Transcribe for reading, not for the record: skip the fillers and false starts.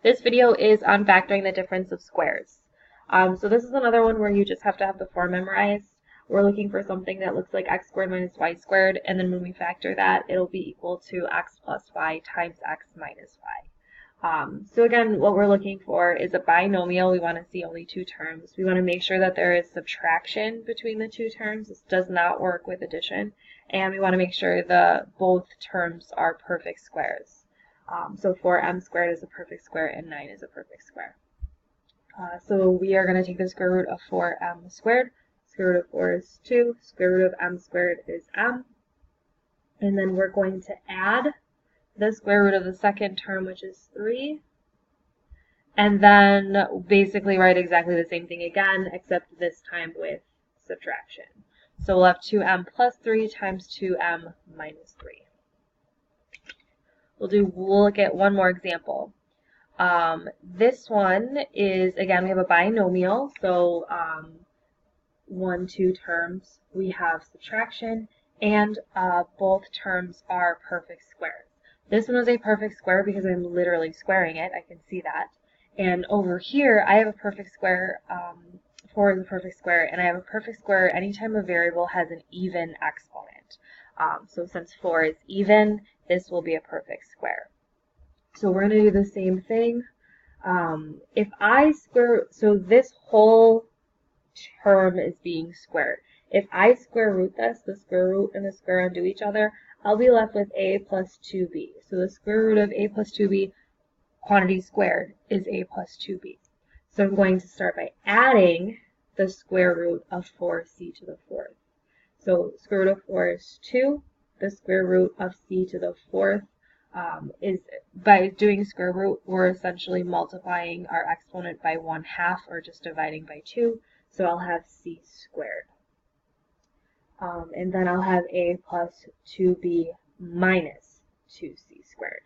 This video is on factoring the difference of squares. So this is another one where you just have to have the form memorized. We're looking for something that looks like x squared minus y squared, and then when we factor that, it'll be equal to x plus y times x minus y. So again, what we're looking for is a binomial. We want to see only two terms. We want to make sure that there is subtraction between the two terms. This does not work with addition. And we want to make sure both terms are perfect squares. So 4m squared is a perfect square and 9 is a perfect square. So we are going to take the square root of 4m squared. Square root of 4 is 2. Square root of m squared is m. And then we're going to add the square root of the second term, which is 3. And then basically write exactly the same thing again, except this time with subtraction. So we'll have 2m plus 3 times 2m minus 3. We'll look at one more example. This one is, again, we have a binomial, so 1, 2 terms. We have subtraction, and both terms are perfect squares. This one is a perfect square because I'm literally squaring it. I can see that. And over here, I have a perfect square. 4 is a perfect square, and I have a perfect square anytime a variable has an even exponent. So since 4 is even, this will be a perfect square. So we're going to do the same thing. If I square, so this whole term is being squared. If I square root this, the square root and the square undo each other, I'll be left with a plus 2b. So the square root of a plus 2b, quantity squared, is a plus 2b. So I'm going to start by adding the square root of 4c to the fourth. So square root of 4 is 2. The square root of c to the fourth is, by doing square root, we're essentially multiplying our exponent by 1/2 or just dividing by 2. So I'll have c squared. And then I'll have a plus 2b minus 2c squared.